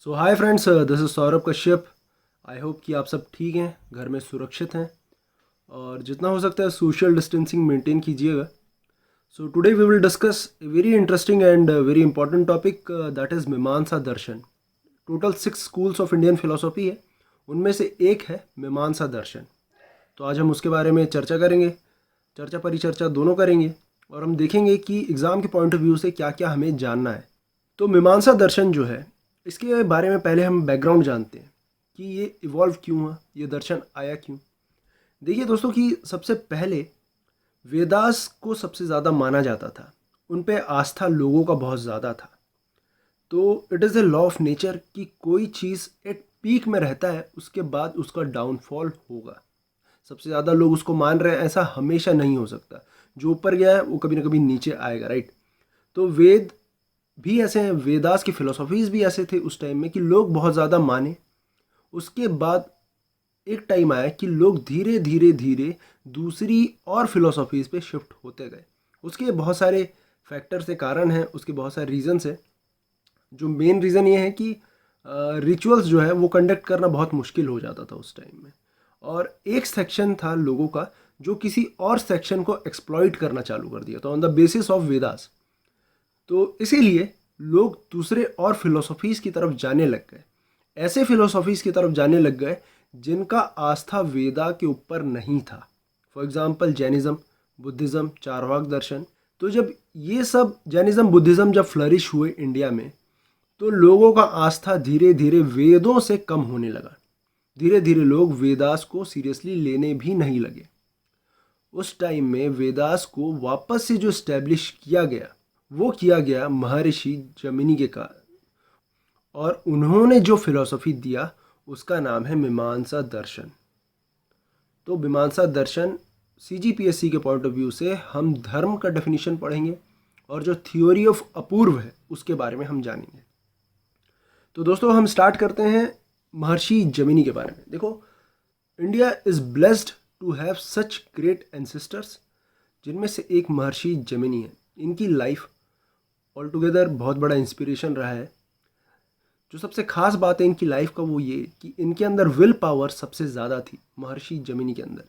So hi friends, this is Saurabh Kashyap. I hope कि आप सब ठीक हैं, घर में सुरक्षित हैं और जितना हो सकता है सोशल डिस्टेंसिंग मेंटेन कीजिएगा। So today we will discuss a very interesting and very important topic, that is Mimamsa darshan. Total 6 schools of Indian philosophy है, उनमें से एक है मीमांसा दर्शन। तो आज हम उसके बारे में चर्चा करेंगे, चर्चा परिचर्चा दोनों करेंगे और हम देखेंगे कि एग्ज़ाम के पॉइंट ऑफ व्यू से क्या क्या हमें जानना है। तो मीमांसा दर्शन जो है, इसके बारे में पहले हम बैकग्राउंड जानते हैं कि ये इवॉल्व क्यों हुआ, ये दर्शन आया क्यों। देखिए दोस्तों कि सबसे पहले वेदास को सबसे ज़्यादा माना जाता था, उन पे आस्था लोगों का बहुत ज़्यादा था। तो it is a law of nature कि कोई चीज़ एक पीक में रहता है, उसके बाद उसका डाउनफॉल होगा। सबसे ज़्यादा लोग उसको मान रहे हैं, ऐसा हमेशा नहीं हो सकता। जो ऊपर गया है वो कभी ना कभी नीचे आएगा, राइट। तो वेद भी ऐसे हैं, वेदास की फिलोसॉफीज़ भी ऐसे थे उस टाइम में कि लोग बहुत ज़्यादा माने। उसके बाद एक टाइम आया कि लोग धीरे धीरे धीरे दूसरी और फिलोसॉफीज़ पे शिफ्ट होते गए। उसके बहुत सारे फैक्टर्स से कारण हैं, उसके बहुत सारे रीजंस हैं। जो मेन रीज़न ये है कि रिचुअल्स जो है वो कंडक्ट करना बहुत मुश्किल हो जाता था उस टाइम में। और एक सेक्शन था लोगों का जो किसी और सेक्शन को एक्सप्लॉइट करना चालू कर दिया था on the basis of Vedas. तो इसीलिए लोग दूसरे और फिलोसॉफीज़ की तरफ जाने लग गए, ऐसे फिलोसॉफीज़ की तरफ जाने लग गए जिनका आस्था वेदा के ऊपर नहीं था। For example Jainism, Buddhism, Charvaka darshan. तो जब ये सब जैनिज़्म बुद्धिज़्म जब फ्लरिश हुए इंडिया में, तो लोगों का आस्था धीरे धीरे वेदों से कम होने लगा। धीरे धीरे लोग वेदास को सीरियसली लेने भी नहीं लगे। उस टाइम में वेदास को वापस से जो स्टैब्लिश किया गया वो किया गया महर्षि जमिनी के कारण, और उन्होंने जो फिलॉसफी दिया उसका नाम है मीमांसा दर्शन। तो मीमांसा दर्शन सीजीपीएससी के पॉइंट ऑफ व्यू से हम धर्म का डेफिनेशन पढ़ेंगे और जो थ्योरी ऑफ अपूर्व है उसके बारे में हम जानेंगे। तो दोस्तों हम स्टार्ट करते हैं महर्षि जमिनी के बारे में। देखो, India is blessed to have such great ancestors, जिनमें से एक महर्षि जमिनी है। इनकी लाइफ ऑल टुगेदर बहुत बड़ा इंस्पिरेशन रहा है। जो सबसे खास बात है इनकी लाइफ का वो ये कि इनके अंदर विल पावर सबसे ज़्यादा थी महर्षि जमिनी के अंदर।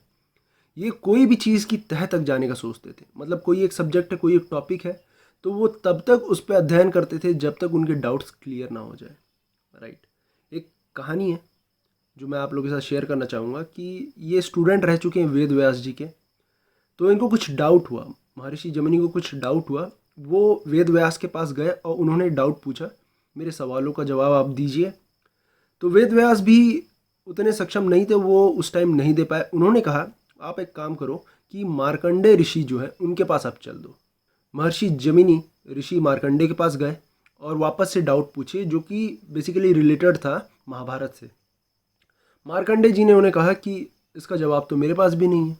ये कोई भी चीज़ की तह तक जाने का सोचते थे। मतलब कोई एक सब्जेक्ट है, कोई एक टॉपिक है, तो वो तब तक उस पर अध्ययन करते थे जब तक उनके डाउट्स क्लियर ना हो जाए, राइट। एक कहानी है जो मैं आप लोगों के साथ शेयर करना चाहूँगा कि ये स्टूडेंट रह चुके हैं वेद व्यास जी के। तो इनको कुछ डाउट हुआ, महर्षि जमिनी को कुछ डाउट हुआ। वो वेद व्यास के पास गए और उन्होंने डाउट पूछा, मेरे सवालों का जवाब आप दीजिए। तो वेद व्यास भी उतने सक्षम नहीं थे, वो उस टाइम नहीं दे पाए। उन्होंने कहा आप एक काम करो कि मार्कंडे ऋषि जो है उनके पास आप चल दो। महर्षि जमिनी ऋषि मार्कंडे के पास गए और वापस से डाउट पूछे जो कि बेसिकली रिलेटेड था महाभारत से। मार्कंडे जी ने उन्हें कहा कि इसका जवाब तो मेरे पास भी नहीं है,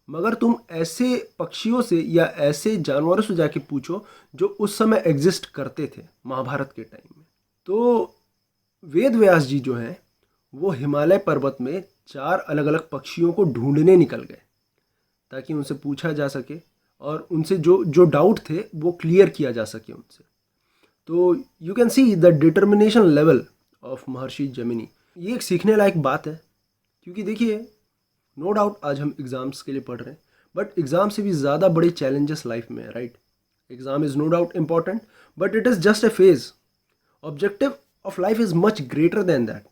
मगर तुम ऐसे पक्षियों से या ऐसे जानवरों से जाके पूछो जो उस समय एग्जिस्ट करते थे महाभारत के टाइम में। तो वेद व्यास जी जो हैं वो हिमालय पर्वत में 4 अलग अलग पक्षियों को ढूंढने निकल गए ताकि उनसे पूछा जा सके और उनसे जो जो डाउट थे वो क्लियर किया जा सके उनसे। तो you can see the determination level of महर्षि जमिनी। ये एक सीखने लायक बात है, क्योंकि देखिए नो डाउट आज हम एग्ज़ाम्स के लिए पढ़ रहे हैं, बट एग्ज़ाम से भी ज़्यादा बड़े चैलेंजेस लाइफ में है, right. Exam is no doubt important, but it is just a phase. Objective of life is much greater than that.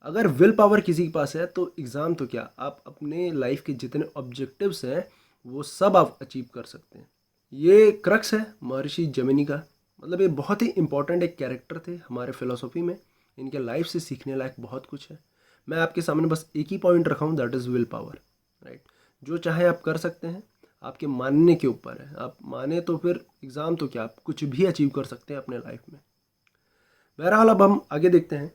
अगर विल पावर किसी के पास है तो एग्ज़ाम तो क्या, आप अपने लाइफ के जितने ऑब्जेक्टिव्स हैं वो सब आप अचीव कर सकते हैं। ये क्रक्स है महर्षि जमिनी का। मतलब ये बहुत ही इंपॉर्टेंट एक कैरेक्टर थे हमारे फिलोसॉफी में। इनके लाइफ से सीखने लायक बहुत कुछ है। मैं आपके सामने बस एक ही पॉइंट रखा हूँ, that is will power, right. जो चाहे आप कर सकते हैं, आपके मानने के ऊपर है। आप माने तो फिर एग्ज़ाम तो क्या, आप कुछ भी अचीव कर सकते हैं अपने लाइफ में। बहरहाल अब हम आगे देखते हैं।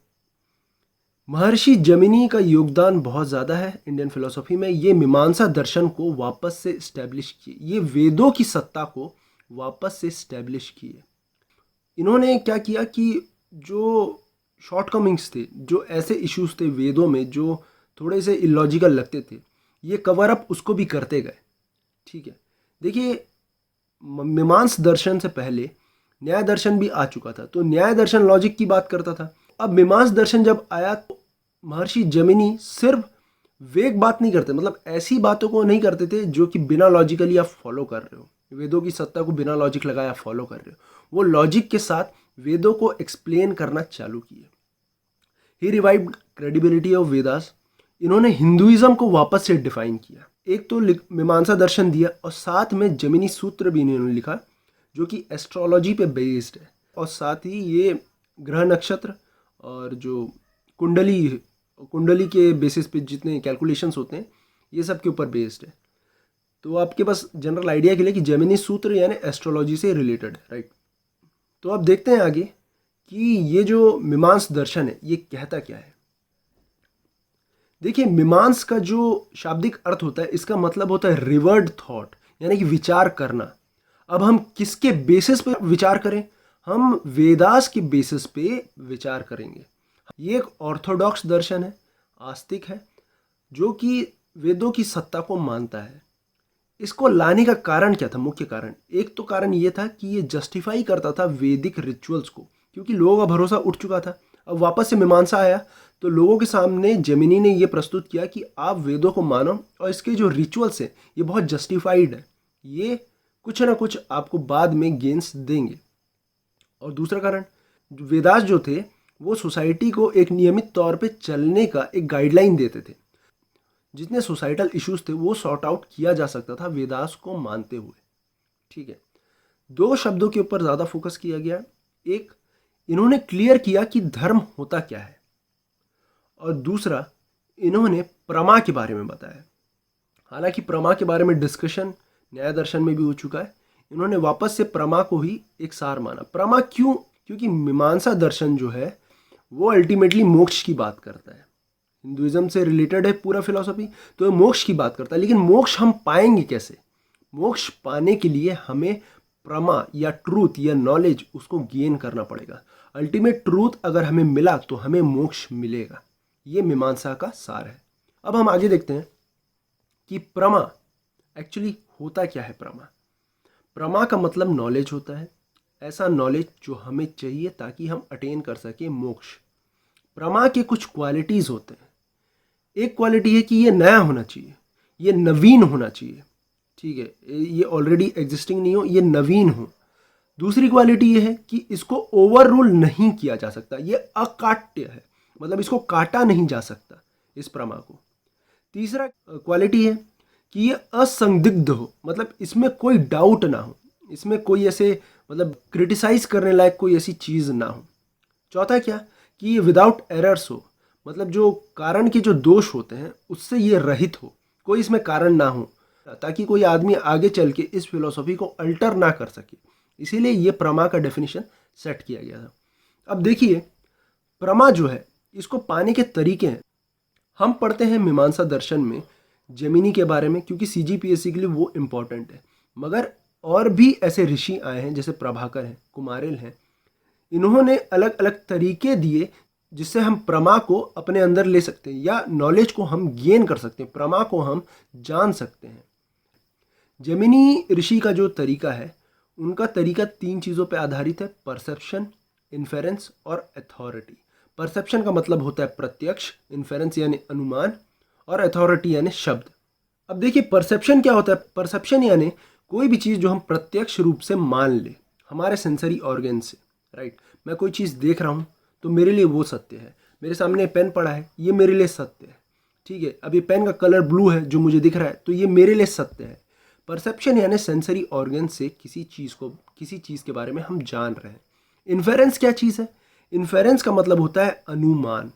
महर्षि जमिनी का योगदान बहुत ज़्यादा है इंडियन फिलोसॉफी में। ये मीमांसा दर्शन को वापस से इस्टेब्लिश किए, ये वेदों की सत्ता को वापस से इस्टेब्लिश किए। इन्होंने क्या किया कि जो शॉर्टकमिंग्स थे, जो ऐसे इश्यूज थे वेदों में जो थोड़े से इलॉजिकल लगते थे, ये कवर अप उसको भी करते गए, ठीक है। देखिए मीमांस दर्शन से पहले न्याय दर्शन भी आ चुका था। तो न्याय दर्शन लॉजिक की बात करता था, अब मीमांसा दर्शन जब आया तो महर्षि जैमिनी सिर्फ वेग बात नहीं करते, मतलब ऐसी बातों को नहीं करते थे जो कि बिना लॉजिकली आप फॉलो कर रहे हो, वेदों की सत्ता को बिना लॉजिक लगाए आप फॉलो कर रहे हो। वो लॉजिक के साथ वेदों को एक्सप्लेन करना चालू किए। ही रिवाइव्ड क्रेडिबिलिटी ऑफ वेदास। इन्होंने हिंदुइज्म को वापस से डिफाइन किया। एक तो मीमांसा दर्शन दिया और साथ में जैमिनी सूत्र भी इन्होंने लिखा जो कि एस्ट्रोलॉजी पे बेस्ड है, और साथ ही ये ग्रह नक्षत्र और जो कुंडली के बेसिस पे जितने कैलकुलेशंस होते हैं ये सब के ऊपर बेस्ड है। तो आपके पास जनरल आइडिया के लिए कि जैमिनी सूत्र यानी एस्ट्रोलॉजी से रिलेटेड है, राइट। तो अब देखते हैं आगे कि ये जो मीमांसा दर्शन है ये कहता क्या है। देखिए, मीमांसा का जो शाब्दिक अर्थ होता है इसका मतलब होता है रिवर्ड थॉट, यानी कि विचार करना। अब हम किसके बेसिस पे विचार करें? हम वेदास के बेसिस पे विचार करेंगे। ये एक ऑर्थोडॉक्स दर्शन है, आस्तिक है, जो कि वेदों की सत्ता को मानता है। इसको लाने का कारण क्या था? मुख्य कारण, एक तो कारण ये था कि ये जस्टिफाई करता था वैदिक रिचुअल्स को, क्योंकि लोगों का भरोसा उठ चुका था। अब वापस से मीमांसा आया तो लोगों के सामने जैमिनी ने ये प्रस्तुत किया कि आप वेदों को मानो और इसके जो रिचुअल्स हैं ये बहुत जस्टिफाइड है, ये कुछ ना कुछ आपको बाद में गेन्स देंगे। और दूसरा कारण, वेदास जो थे वो सोसाइटी को एक नियमित तौर पे चलने का एक गाइडलाइन देते थे। जितने सोसाइटल इश्यूज थे वो सॉर्ट आउट किया जा सकता था वेदास को मानते हुए। ठीक है, दो शब्दों के ऊपर ज़्यादा फोकस किया गया। एक, इन्होंने क्लियर किया कि धर्म होता क्या है, और दूसरा इन्होंने प्रमा के बारे में बताया। हालांकि प्रमा के बारे में डिस्कशन न्याय दर्शन में भी हो चुका है, इन्होंने वापस से प्रमा को ही एक सार माना। प्रमा क्यों? क्योंकि मीमांसा दर्शन जो है वो अल्टीमेटली मोक्ष की बात करता है, हिंदुइज्म से रिलेटेड है पूरा फिलॉसफी, तो ये मोक्ष की बात करता है। लेकिन मोक्ष हम पाएंगे कैसे? मोक्ष पाने के लिए हमें प्रमा या ट्रूथ या नॉलेज उसको गेन करना पड़ेगा। अल्टीमेट ट्रूथ अगर हमें मिला तो हमें मोक्ष मिलेगा। ये मीमांसा का सार है। अब हम आगे देखते हैं कि प्रमा एक्चुअली होता क्या है। प्रमा का मतलब नॉलेज होता है, ऐसा नॉलेज जो हमें चाहिए ताकि हम अटेन कर सके मोक्ष। प्रमा के कुछ क्वालिटीज़ होते हैं। एक क्वालिटी है कि ये नया होना चाहिए, ये नवीन होना चाहिए। ठीक है, ये ऑलरेडी एग्जिस्टिंग नहीं हो, ये नवीन हो। दूसरी क्वालिटी ये है कि इसको ओवर रूल नहीं किया जा सकता, ये अकाट्य है, मतलब इसको काटा नहीं जा सकता इस प्रमा को। तीसरा क्वालिटी है कि ये असंदिग्ध हो, मतलब इसमें कोई डाउट ना हो, इसमें कोई ऐसे मतलब क्रिटिसाइज करने लायक कोई ऐसी चीज़ ना हो। चौथा क्या, कि ये विदाउट एरर्स हो, मतलब जो कारण के जो दोष होते हैं उससे ये रहित हो, कोई इसमें कारण ना हो, ताकि कोई आदमी आगे चल के इस फिलॉसफी को अल्टर ना कर सके। इसीलिए ये प्रमा का डेफिनेशन सेट किया गया था। अब देखिए, प्रमा जो है इसको पाने के तरीके हैं। हम पढ़ते हैं मीमांसा दर्शन में जैमिनी के बारे में, क्योंकि CGPSC के लिए वो इम्पॉर्टेंट है, मगर और भी ऐसे ऋषि आए हैं जैसे प्रभाकर हैं, कुमारिल हैं। इन्होंने अलग अलग तरीके दिए जिससे हम प्रमा को अपने अंदर ले सकते हैं या नॉलेज को हम गेन कर सकते हैं, प्रमा को हम जान सकते हैं। जैमिनी ऋषि का जो तरीका है, उनका तरीका 3 चीज़ों पर आधारित है: परसेप्शन, इन्फेरेंस और अथॉरिटी। परसेप्शन का मतलब होता है प्रत्यक्ष, इन्फेरेंस यानी अनुमान, और अथॉरिटी यानी शब्द। अब देखिए, परसेप्शन क्या होता है? परसेप्शन यानी कोई भी चीज़ जो हम प्रत्यक्ष रूप से मान ले हमारे सेंसरी ऑर्गन से, राइट। मैं कोई चीज़ देख रहा हूँ तो मेरे लिए वो सत्य है। मेरे सामने पेन पड़ा है, ये मेरे लिए सत्य है। ठीक है, अब ये पेन का कलर ब्लू है जो मुझे दिख रहा है, तो ये मेरे लिए सत्य है। परसेप्शन यानी सेंसरी ऑर्गन से किसी चीज़ के बारे में हम जान रहे हैं। इन्फेरेंस क्या चीज़ है? इन्फेरेंस का मतलब होता है अनुमान,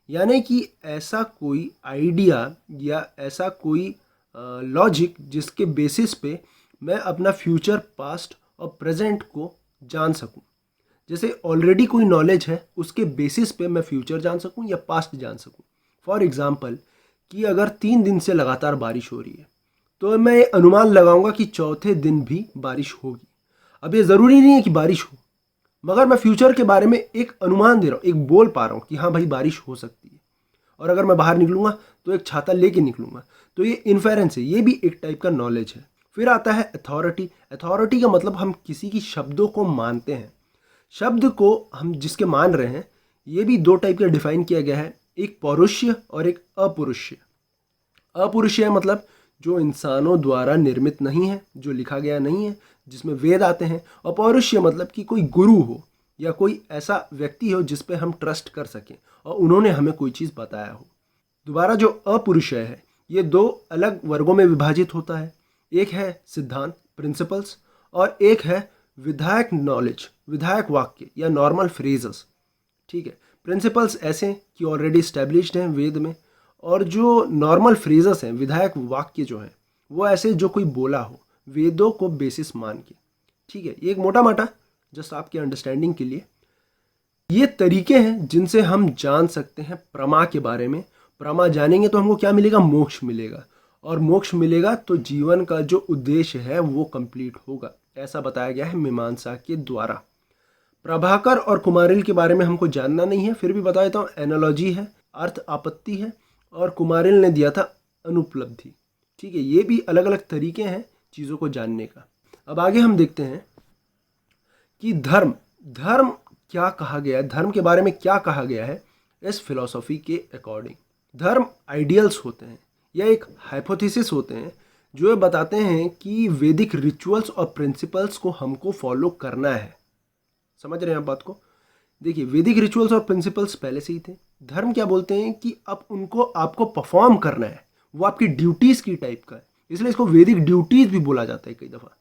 यानी कि ऐसा कोई आइडिया या ऐसा कोई लॉजिक जिसके बेसिस पे मैं अपना फ्यूचर, पास्ट और प्रेजेंट को जान सकूं। जैसे ऑलरेडी कोई नॉलेज है, उसके बेसिस पे मैं फ्यूचर जान सकूं या पास्ट जान सकूं। फॉर एग्जांपल, कि अगर 3 दिन से लगातार बारिश हो रही है तो मैं ये अनुमान लगाऊंगा कि चौथे दिन भी बारिश होगी। अब ये ज़रूरी नहीं है कि बारिश हो, मगर मैं फ्यूचर के बारे में एक अनुमान दे रहा हूँ, एक बोल पा रहा हूँ कि हाँ भाई बारिश हो सकती है। और अगर मैं बाहर निकलूँगा तो एक छाता लेके निकलूँगा। तो ये इन्फेरेंस है, ये भी एक टाइप का नॉलेज है। फिर आता है अथॉरिटी। अथॉरिटी का मतलब हम किसी की शब्दों को मानते हैं। शब्द को हम जिसके मान रहे हैं ये भी दो टाइप का डिफाइन किया गया है, एक पौरुष्य और एक अपुरुष्य। अपुरुष्य मतलब जो इंसानों द्वारा निर्मित नहीं है, जो लिखा गया नहीं है, जिसमें वेद आते हैं। और पौरुष्य मतलब कि कोई गुरु हो या कोई ऐसा व्यक्ति हो जिस पे हम ट्रस्ट कर सकें और उन्होंने हमें कोई चीज़ बताया हो। दोबारा जो अपुरुषय है ये दो अलग वर्गों में विभाजित होता है। एक है सिद्धांत प्रिंसिपल्स और एक है विधायक नॉलेज, विधायक वाक्य या नॉर्मल फ्रेजेस। ठीक है, प्रिंसिपल्स ऐसे कि ऑलरेडी स्टैब्लिश्ड हैं वेद में, और जो नॉर्मल फ्रेजेस हैं, विधायक वाक्य जो हैं, वो ऐसे जो कोई बोला हो वेदों को बेसिस मान के। ठीक है, ये एक मोटा मोटा जस्ट आपके अंडरस्टैंडिंग के लिए ये तरीके हैं जिनसे हम जान सकते हैं प्रमा के बारे में। प्रमा जानेंगे तो हमको क्या मिलेगा? मोक्ष मिलेगा, और मोक्ष मिलेगा तो जीवन का जो उद्देश्य है वो कंप्लीट होगा, ऐसा बताया गया है मीमांसा के द्वारा। प्रभाकर और कुमारिल के बारे में हमको जानना नहीं है, फिर भी बता देता हूँ। एनालॉजी है, अर्थ आपत्ति है, और कुमारिल ने दिया था अनुपलब्धि। ठीक है, ये भी अलग अलग तरीके हैं चीज़ों को जानने का। अब आगे हम देखते हैं कि धर्म धर्म क्या कहा गया है, धर्म के बारे में क्या कहा गया है इस फिलॉसफी के अकॉर्डिंग। धर्म आइडियल्स होते हैं या एक हाइपोथेसिस होते हैं जो ये बताते हैं कि वैदिक रिचुअल्स और प्रिंसिपल्स को हमको फॉलो करना है। समझ रहे हैं आप बात को? देखिए, वैदिक रिचुअल्स और प्रिंसिपल्स पहले से ही थे। धर्म क्या बोलते हैं कि अब उनको आपको परफॉर्म करना है, वो आपकी ड्यूटीज़ की टाइप का है, इसलिए इसको वैदिक ड्यूटीज़ भी बोला जाता है कई दफ़ा।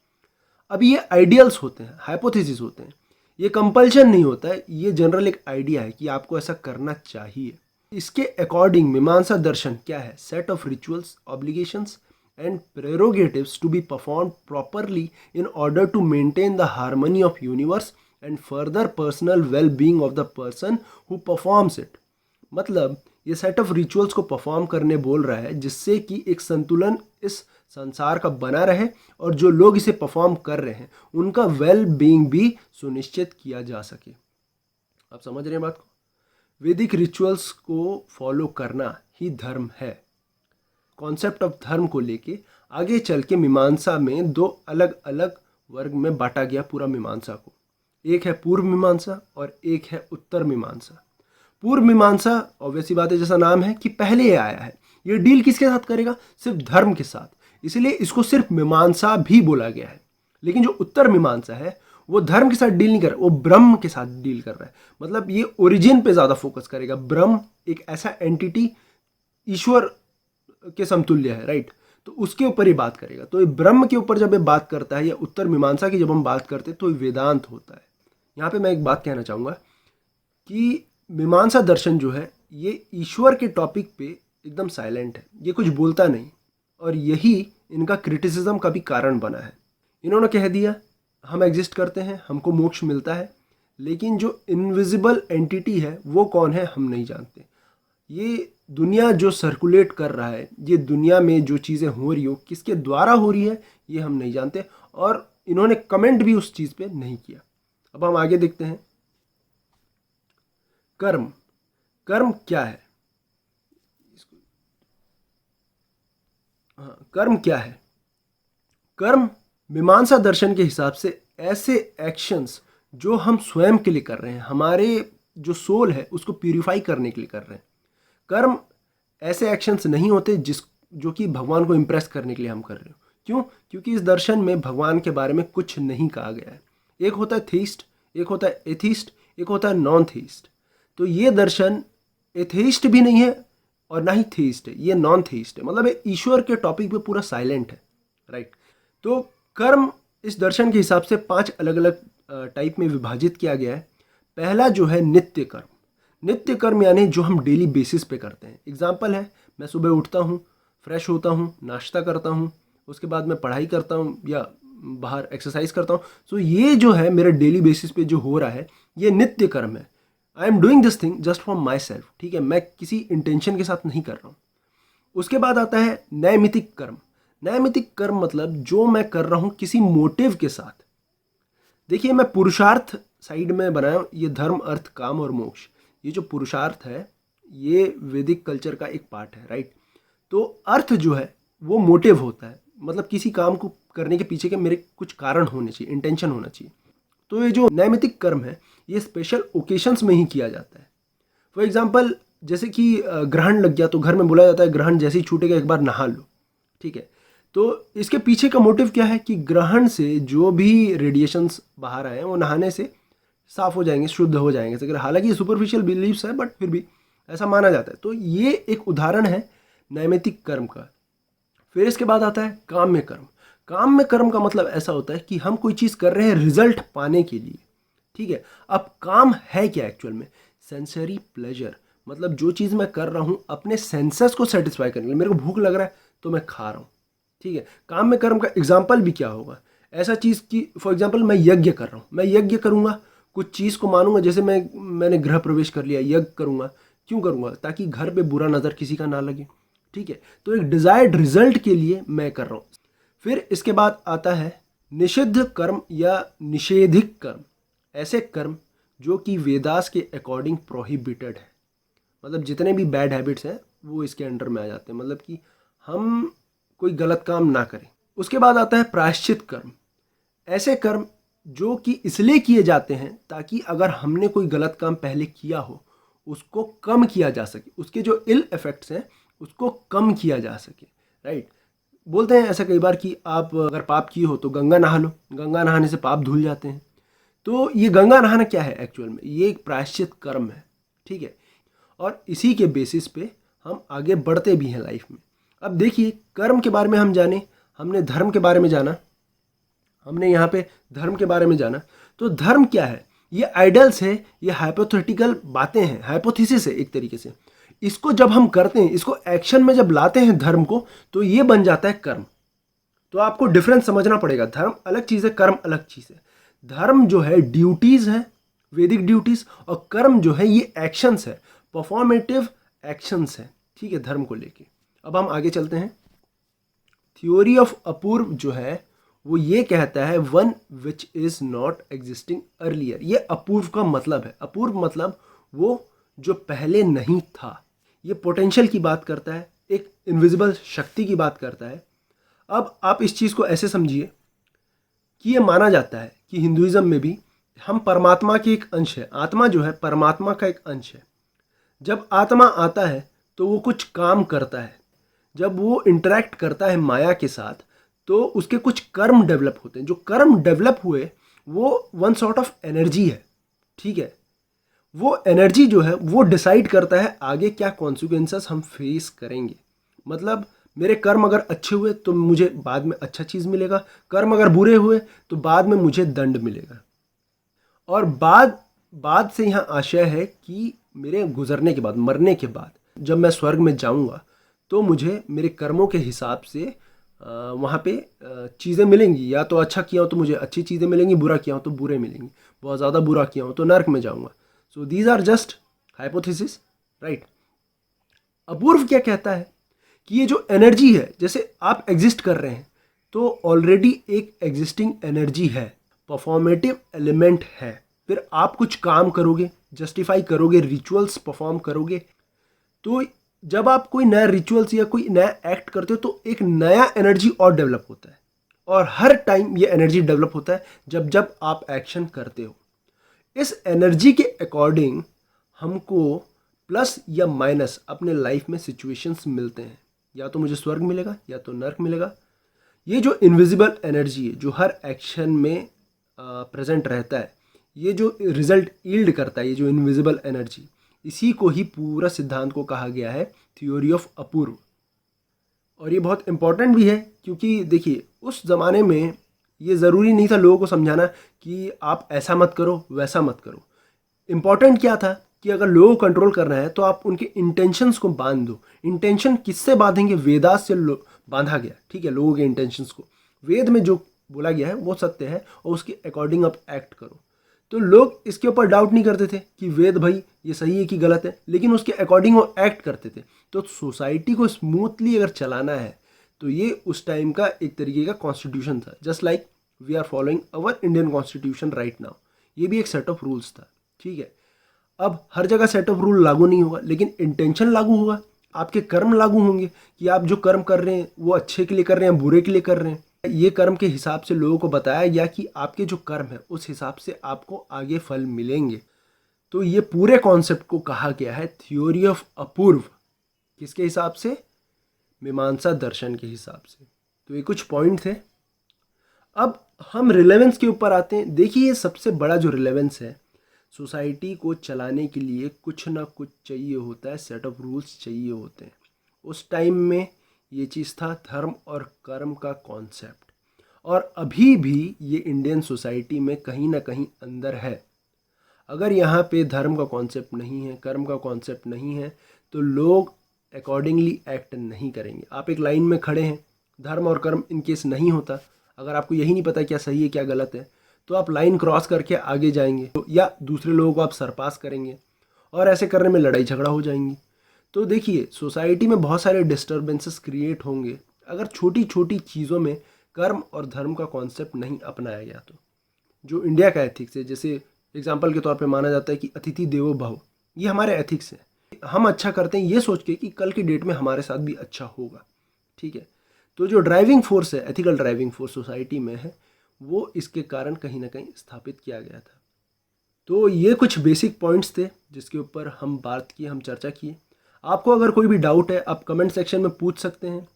अब ये आइडियल्स होते हैं, हाइपोथेसिस होते हैं, ये कंपल्शन नहीं होता है, ये जनरल एक आइडिया है कि आपको ऐसा करना चाहिए। इसके अकॉर्डिंग मीमांसा दर्शन क्या है? Set of rituals, obligations and prerogatives to be performed properly in order to maintain the harmony of universe and further personal well being of the person who performs it. मतलब ये सेट ऑफ रिचुअल्स को perform करने बोल रहा है जिससे कि एक संतुलन इस संसार का बना रहे और जो लोग इसे परफॉर्म कर रहे हैं उनका वेल बीइंग भी सुनिश्चित किया जा सके। आप समझ रहे हैं बात को? वैदिक रिचुअल्स को फॉलो करना ही धर्म है। कॉन्सेप्ट ऑफ धर्म को लेके आगे चल के मीमांसा में दो अलग अलग वर्ग में बांटा गया पूरा मीमांसा को। एक है पूर्व मीमांसा और एक है उत्तर मीमांसा। पूर्व मीमांसा ऑब्वियसली बात है, जैसा नाम है कि पहले ये आया है, ये डील किसके साथ करेगा? सिर्फ धर्म के साथ, इसलिए इसको सिर्फ मीमांसा भी बोला गया है। लेकिन जो उत्तर मीमांसा है वो धर्म के साथ डील नहीं कर रहा, वो ब्रह्म के साथ डील कर रहा है। मतलब ये ओरिजिन पे ज़्यादा फोकस करेगा। ब्रह्म एक ऐसा एंटिटी ईश्वर के समतुल्य है, राइट? तो उसके ऊपर ही बात करेगा। तो ये ब्रह्म के ऊपर जब ये बात करता है या उत्तर मीमांसा की जब हम बात करते हैं तो ये वेदांत होता है। यहाँ पे मैं एक बात कहना चाहूँगा कि मीमांसा दर्शन जो है ये ईश्वर के टॉपिक पे एकदम साइलेंट है, ये कुछ बोलता नहीं, और यही इनका क्रिटिसिज्म का भी कारण बना है। इन्होंने कह दिया हम एग्जिस्ट करते हैं, हमको मोक्ष मिलता है, लेकिन जो इनविजिबल एंटिटी है वो कौन है हम नहीं जानते। ये दुनिया जो सर्कुलेट कर रहा है, ये दुनिया में जो चीज़ें हो रही हो किसके द्वारा हो रही है ये हम नहीं जानते, और इन्होंने कमेंट भी उस चीज़ पे नहीं किया। अब हम आगे देखते हैं। कर्म, कर्म क्या है? हाँ, कर्म क्या है? कर्म मीमांसा दर्शन के हिसाब से ऐसे एक्शंस जो हम स्वयं के लिए कर रहे हैं, हमारे जो सोल है उसको प्यूरिफाई करने के लिए कर रहे हैं। कर्म ऐसे एक्शंस नहीं होते जो कि भगवान को इम्प्रेस करने के लिए हम कर रहे हो। क्यों? क्योंकि इस दर्शन में भगवान के बारे में कुछ नहीं कहा गया है। एक होता है थीस्ट, एक होता है एथीस्ट, एक होता है नॉन थीस्ट। तो ये दर्शन एथेइस्ट भी नहीं है और ना ही थीस्ट है, ये नॉन थीस्ट है। मतलब ये ईश्वर के टॉपिक पे पूरा साइलेंट है, राइट? तो कर्म इस दर्शन के हिसाब से 5 अलग अलग टाइप में विभाजित किया गया है। पहला जो है नित्य कर्म। नित्य कर्म यानी जो हम डेली बेसिस पे करते हैं। एग्जाम्पल है, मैं सुबह उठता हूँ, फ्रेश होता हूँ, नाश्ता करता हूँ, उसके बाद मैं पढ़ाई करता हूँ या बाहर एक्सरसाइज करता हूँ। सो ये जो है मेरे डेली बेसिस पे जो हो रहा है ये नित्य कर्म है। I am doing this thing just for my self, ठीक है? मैं किसी इंटेंशन के साथ नहीं कर रहा हूँ। उसके बाद आता है नैमित्तिक कर्म। नैमित्तिक कर्म मतलब जो मैं कर रहा हूँ किसी मोटिव के साथ। देखिए, मैं पुरुषार्थ साइड में बनाया हूँ, ये धर्म अर्थ काम और मोक्ष। ये जो पुरुषार्थ है ये वैदिक कल्चर का एक पार्ट है, राइट? तो अर्थ जो है वो मोटिव होता है, मतलब किसी काम को करने के पीछे के मेरे कुछ कारण होने चाहिए, इंटेंशन होना चाहिए। तो ये जो नैमित्तिक कर्म है ये स्पेशल ओकेशंस में ही किया जाता है। फॉर एग्जाम्पल जैसे कि ग्रहण लग गया तो घर में बोला जाता है ग्रहण जैसे ही छूटेगा एक बार नहा लो, ठीक है। तो इसके पीछे का मोटिव क्या है कि ग्रहण से जो भी रेडिएशंस बाहर आए हैं वो नहाने से साफ हो जाएंगे, शुद्ध हो जाएंगे। हालांकि सुपरफिशियल बिलीव्स है बट फिर भी ऐसा माना जाता है। तो ये एक उदाहरण है नैमित्तिक कर्म का। फिर इसके बाद आता है काम्य कर्म। काम्य कर्म का मतलब ऐसा होता है कि हम कोई चीज़ कर रहे हैं रिजल्ट पाने के लिए, ठीक है। अब काम है क्या एक्चुअल में? सेंसरी प्लेजर, मतलब जो चीज़ मैं कर रहा हूँ अपने सेंसर्स को सेटिस्फाई करने के लिए। मेरे को भूख लग रहा है तो मैं खा रहा हूँ, ठीक है। काम्य कर्म का एग्जाम्पल भी क्या होगा? ऐसा चीज़ की फॉर एग्जाम्पल मैं यज्ञ कर रहा हूँ, मैं यज्ञ करूँगा, कुछ चीज़ को मानूंगा, जैसे मैंने गृह प्रवेश कर लिया, यज्ञ करूँगा। क्यों करूँगा? ताकि घर पे बुरा नज़र किसी का ना लगे, ठीक है। तो एक डिज़ायर्ड रिजल्ट के लिए मैं कर रहा हूँ। फिर इसके बाद आता है निषिद्ध कर्म या निषेधिक कर्म। ऐसे कर्म जो कि वेदास के अकॉर्डिंग प्रोहिबिटेड है, मतलब जितने भी बैड हैबिट्स हैं वो इसके अंडर में आ जाते हैं, मतलब कि हम कोई गलत काम ना करें। उसके बाद आता है प्रायश्चित कर्म। ऐसे कर्म जो कि इसलिए किए जाते हैं ताकि अगर हमने कोई गलत काम पहले किया हो उसको कम किया जा सके, उसके जो इल इफेक्ट्स हैं उसको कम किया जा सके, राइट। बोलते हैं ऐसा कई बार कि आप अगर पाप किए हो तो गंगा नहा लो, गंगा नहाने से पाप धुल जाते हैं। तो ये गंगा नहाना क्या है एक्चुअल में? ये एक प्रायश्चित कर्म है, ठीक है। और इसी के बेसिस पे हम आगे बढ़ते भी हैं लाइफ में। अब देखिए कर्म के बारे में हम जाने, हमने धर्म के बारे में जाना, हमने यहाँ पे धर्म के बारे में जाना। तो धर्म क्या है? ये आइडल्स है, ये हाइपोथेटिकल बातें हैं, हाइपोथेसिस है एक तरीके से। इसको जब हम करते हैं, इसको एक्शन में जब लाते हैं धर्म को, तो ये बन जाता है कर्म। तो आपको डिफरेंस समझना पड़ेगा, धर्म अलग चीज़ है, कर्म अलग चीज़ है। धर्म जो है ड्यूटीज़ है, वैदिक ड्यूटीज़, और कर्म जो है ये एक्शंस है, परफॉर्मेटिव एक्शंस है, ठीक है, धर्म को लेके। अब हम आगे चलते हैं। थ्योरी ऑफ अपूर्व जो है वो ये कहता है one which is not existing earlier. ये अपूर्व का मतलब है, अपूर्व मतलब वो जो पहले नहीं था। ये पोटेंशियल की बात करता है, एक इनविजिबल शक्ति की बात करता है। अब आप इस चीज़ को ऐसे समझिए कि ये माना जाता है कि हिंदुइज्म में भी हम परमात्मा के एक अंश है। आत्मा जो है परमात्मा का एक अंश है। जब आत्मा आता है तो वो कुछ काम करता है, जब वो इंटरेक्ट करता है माया के साथ तो उसके कुछ कर्म डेवलप होते हैं। जो कर्म डेवलप हुए वो वन सॉर्ट ऑफ एनर्जी है, ठीक है। वो एनर्जी जो है वो डिसाइड करता है आगे क्या कॉन्सिक्वेंसेस हम फेस करेंगे। मतलब मेरे कर्म अगर अच्छे हुए तो मुझे बाद में अच्छा चीज़ मिलेगा, कर्म अगर बुरे हुए तो बाद में मुझे दंड मिलेगा। और बाद से यहाँ आशय है कि मेरे गुजरने के बाद, मरने के बाद जब मैं स्वर्ग में जाऊँगा तो मुझे मेरे कर्मों के हिसाब से वहाँ पे चीज़ें मिलेंगी। या तो अच्छा किया हो तो मुझे अच्छी चीज़ें मिलेंगी, बुरा किया हो तो बुरे मिलेंगी, बहुत ज़्यादा बुरा किया हो तो नर्क में जाऊँगा। So these are just hypothesis, right. Apurva क्या कहता है कि ये जो एनर्जी है, जैसे आप एग्जिस्ट कर रहे हैं तो ऑलरेडी एक एग्जिस्टिंग एनर्जी है, परफॉर्मेटिव एलिमेंट है। फिर आप कुछ काम करोगे, जस्टिफाई करोगे, रिचुअल्स परफॉर्म करोगे, तो जब आप कोई नया रिचुअल्स या कोई नया एक्ट करते हो तो एक नया एनर्जी और डेवलप होता है। और हर टाइम ये एनर्जी डेवलप होता है जब जब आप एक्शन करते हो। इस एनर्जी के अकॉर्डिंग हमको प्लस या माइनस अपने लाइफ में सिचुएशंस मिलते हैं, या तो मुझे स्वर्ग मिलेगा या तो नर्क मिलेगा। ये जो इनविजिबल एनर्जी है जो हर एक्शन में प्रेजेंट रहता है, ये जो रिजल्ट यील्ड करता है, ये जो इनविजिबल एनर्जी, इसी को ही पूरा सिद्धांत को कहा गया है थ्योरी ऑफ अपूर्व। और ये बहुत इम्पॉर्टेंट भी है क्योंकि देखिए उस ज़माने में ये ज़रूरी नहीं था लोगों को समझाना कि आप ऐसा मत करो वैसा मत करो। इम्पॉर्टेंट क्या था कि अगर लोगों को कंट्रोल करना है तो आप उनके इंटेंशंस को बांध दो। इंटेंशन किससे बांधेंगे? वेदास से बांधा गया, ठीक है, लोगों के इंटेंशंस को। वेद में जो बोला गया है वो सत्य है और उसके अकॉर्डिंग आप एक्ट करो। तो लोग इसके ऊपर डाउट नहीं करते थे कि वेद भाई ये सही है कि गलत है, लेकिन उसके अकॉर्डिंग वो एक्ट करते थे। तो सोसाइटी को स्मूथली अगर चलाना है तो ये उस टाइम का एक तरीके का कॉन्स्टिट्यूशन था, just like we are following our Indian constitution right now. ये भी एक सेट ऑफ रूल्स था, ठीक है। अब हर जगह सेट ऑफ रूल लागू नहीं होगा, लेकिन इंटेंशन लागू होगा, आपके कर्म लागू होंगे कि आप जो कर्म कर रहे हैं वो अच्छे के लिए कर रहे हैं, बुरे के लिए कर रहे हैं। ये कर्म के हिसाब से लोगों को बताया गया कि आपके जो कर्म है उस हिसाब से आपको आगे फल मिलेंगे। तो ये पूरे कॉन्सेप्ट को कहा गया है थ्योरी ऑफ अपूर्व। किसके हिसाब से? मीमांसा दर्शन के हिसाब से। तो ये कुछ पॉइंट थे। अब हम रिलेवेंस के ऊपर आते हैं। देखिए सबसे बड़ा जो रिलेवेंस है, सोसाइटी को चलाने के लिए कुछ ना कुछ चाहिए होता है, सेट ऑफ रूल्स चाहिए होते हैं। उस टाइम में ये चीज़ था धर्म और कर्म का कॉन्सेप्ट, और अभी भी ये इंडियन सोसाइटी में कहीं ना कहीं अंदर है। अगर यहाँ पे धर्म का कॉन्सेप्ट नहीं है, कर्म का कॉन्सेप्ट नहीं है, तो लोग अकॉर्डिंगली एक्ट नहीं करेंगे। आप एक लाइन में खड़े हैं, धर्म और कर्म इन केस नहीं होता, अगर आपको यही नहीं पता क्या सही है क्या गलत है, तो आप लाइन क्रॉस करके आगे जाएंगे या दूसरे लोगों को आप सरपास करेंगे, और ऐसे करने में लड़ाई झगड़ा हो जाएंगी। तो देखिए सोसाइटी में बहुत सारे डिस्टर्बेंसेस क्रिएट होंगे अगर छोटी छोटी चीज़ों में कर्म और धर्म का कॉन्सेप्ट नहीं अपनाया गया। तो जो इंडिया का एथिक्स है, जैसे एग्जाम्पल के तौर पे माना जाता है कि अतिथि देवो भव, ये हमारे एथिक्स है। हम अच्छा करते हैं ये सोच के कि कल की डेट में हमारे साथ भी अच्छा होगा, ठीक है। तो जो ड्राइविंग फोर्स है, एथिकल ड्राइविंग फोर्स सोसाइटी में है, वो इसके कारण कहीं ना कहीं स्थापित किया गया था। तो ये कुछ बेसिक पॉइंट्स थे जिसके ऊपर हम बात की, हम चर्चा किए। आपको अगर कोई भी डाउट है आप कमेंट सेक्शन में पूछ सकते हैं।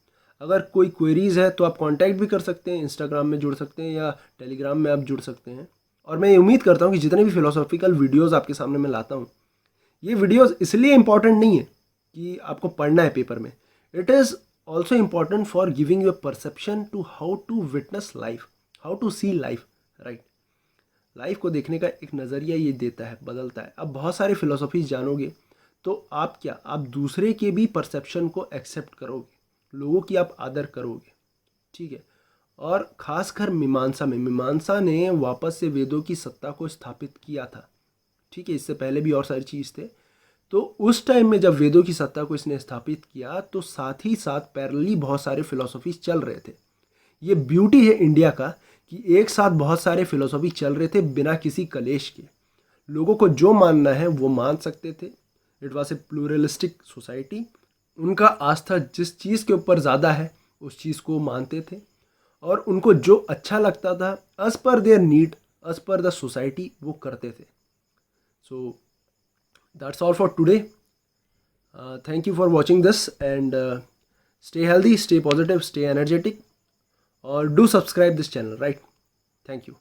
अगर कोई क्वेरीज़ है तो आप कांटेक्ट भी कर सकते हैं, इंस्टाग्राम में जुड़ सकते हैं या टेलीग्राम में आप जुड़ सकते हैं। और मैं ये उम्मीद करता हूँ कि जितने भी फिलोसॉफिकल वीडियोज़ आपके सामने मैं लाता हूँ, ये वीडियोज़ इसलिए इम्पॉर्टेंट नहीं है कि आपको पढ़ना है पेपर में, it is also important for giving your perception to how to witness life, how to see life, right. Life को देखने का एक नज़रिया ये देता है, बदलता है। अब बहुत सारे फिलोसॉफीज जानोगे तो आप क्या, आप दूसरे के भी परसेप्शन को एक्सेप्ट करोगे, लोगों की आप आदर करोगे, ठीक है। और खासकर मीमांसा में, मीमांसा ने वापस से वेदों की सत्ता को स्थापित किया था, ठीक है। इससे पहले भी और सारी चीज़ थे। तो उस टाइम में जब वेदों की सत्ता को इसने स्थापित किया तो साथ ही साथ पैरेलली बहुत सारे फिलोसॉफीज चल रहे थे। ये ब्यूटी है इंडिया का कि एक साथ बहुत सारे फिलोसॉफी चल रहे थे बिना किसी कलेश के। लोगों को जो मानना है वो मान सकते थे। It was a pluralistic society. उनका आस्था जिस चीज़ के ऊपर ज़्यादा है उस चीज़ को मानते थे, और उनको जो अच्छा लगता था as per their need, as per the society, वो करते थे। So that's all for today. Thank you for watching this and stay healthy, stay positive, stay energetic, or do subscribe this channel, right? Thank you.